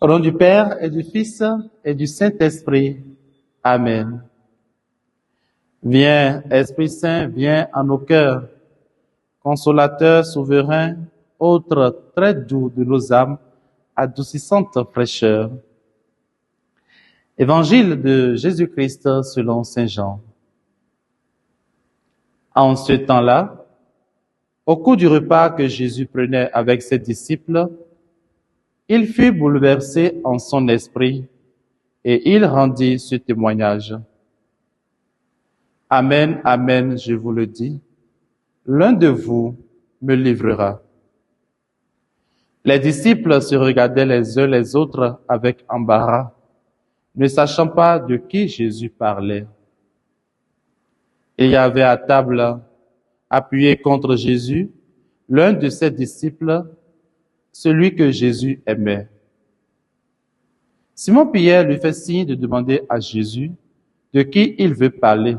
Au nom du Père et du Fils et du Saint-Esprit. Amen. Viens, Esprit Saint, viens en nos cœurs, consolateur souverain, autre très doux de nos âmes, adoucissante fraîcheur. Évangile de Jésus-Christ selon Saint Jean. En ce temps-là, au cours du repas que Jésus prenait avec ses disciples, il fut bouleversé en son esprit et il rendit ce témoignage. Amen, amen, je vous le dis, l'un de vous me livrera. Les disciples se regardaient les uns les autres avec embarras, ne sachant pas de qui Jésus parlait. Il y avait à table, appuyé contre Jésus, l'un de ses disciples, celui que Jésus aimait. Simon-Pierre lui fait signe de demander à Jésus de qui il veut parler.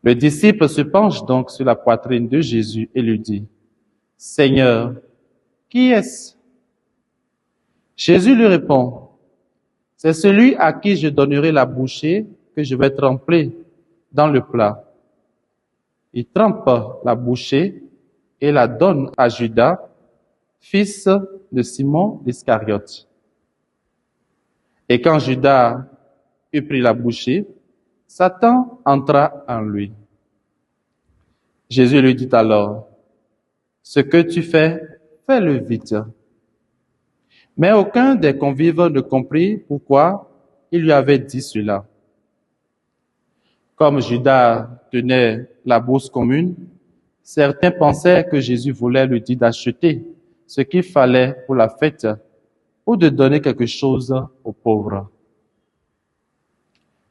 Le disciple se penche donc sur la poitrine de Jésus et lui dit, « Seigneur, qui est-ce » Jésus lui répond, « C'est celui à qui je donnerai la bouchée que je vais tremper dans le plat. » Il trempe la bouchée et la donne à Judas, fils de Simon l'Iscariote. Et quand Judas eut pris la bouchée, Satan entra en lui. Jésus lui dit alors, « Ce que tu fais, fais-le vite. » Mais aucun des convives ne comprit pourquoi il lui avait dit cela. Comme Judas tenait la bourse commune, certains pensaient que Jésus voulait lui dire d'acheter ce qu'il fallait pour la fête ou de donner quelque chose aux pauvres.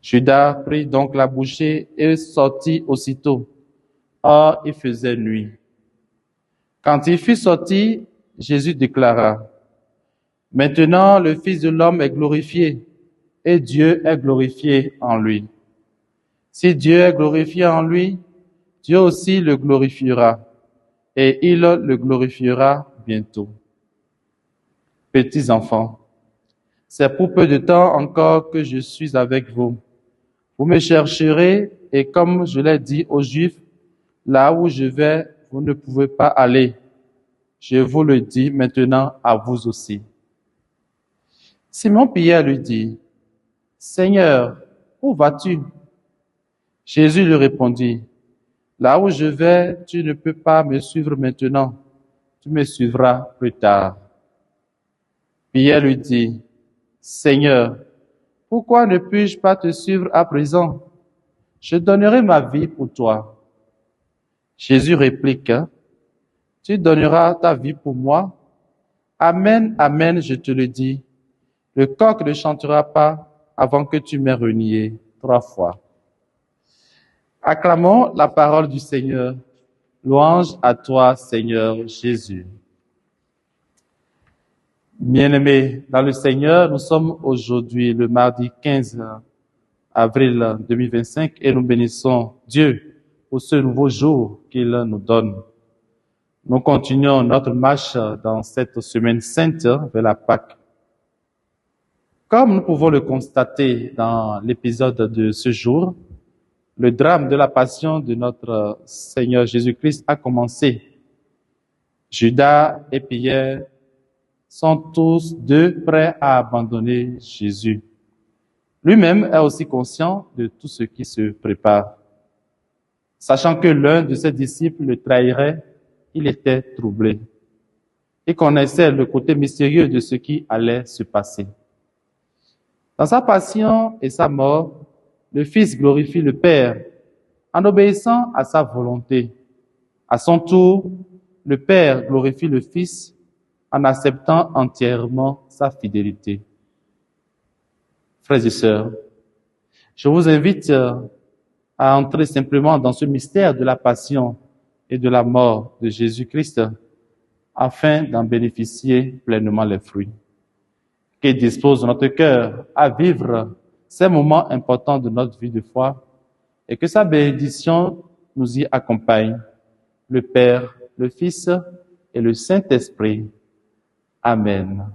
Judas prit donc la bouchée et sortit aussitôt. Or, il faisait nuit. Quand il fut sorti, Jésus déclara, « Maintenant, le Fils de l'homme est glorifié, et Dieu est glorifié en lui. Si Dieu est glorifié en lui, Dieu aussi le glorifiera, et il le glorifiera bientôt. Petits enfants, c'est pour peu de temps encore que je suis avec vous. Vous me chercherez, et comme je l'ai dit aux Juifs, là où je vais, vous ne pouvez pas aller. Je vous le dis maintenant à vous aussi. » Simon-Pierre lui dit, « Seigneur, où vas-tu » Jésus lui répondit, « Là où je vais, tu ne peux pas me suivre maintenant. Tu me suivras plus tard. » Pierre lui dit, « Seigneur, pourquoi ne puis-je pas te suivre à présent? Je donnerai ma vie pour toi. » Jésus réplique, « Tu donneras ta vie pour moi? Amen, amen, je te le dis. Le coq ne chantera pas avant que tu m'aies renié 3 fois. » Acclamons la parole du Seigneur. Louange à toi, Seigneur Jésus. Bien-aimés dans le Seigneur, nous sommes aujourd'hui le mardi 15 avril 2025 et nous bénissons Dieu pour ce nouveau jour qu'il nous donne. Nous continuons notre marche dans cette semaine sainte vers la Pâque. Comme nous pouvons le constater dans l'épisode de ce jour, le drame de la passion de notre Seigneur Jésus-Christ a commencé. Judas et Pierre sont tous deux prêts à abandonner Jésus. Lui-même est aussi conscient de tout ce qui se prépare. Sachant que l'un de ses disciples le trahirait, il était troublé. Il connaissait le côté mystérieux de ce qui allait se passer. Dans sa passion et sa mort, le Fils glorifie le Père en obéissant à sa volonté. À son tour, le Père glorifie le Fils en acceptant entièrement sa fidélité. Frères et sœurs, je vous invite à entrer simplement dans ce mystère de la passion et de la mort de Jésus-Christ afin d'en bénéficier pleinement les fruits. Qu'il dispose notre cœur à vivre ces moments importants de notre vie de foi et que sa bénédiction nous y accompagne, le Père, le Fils et le Saint-Esprit. Amen.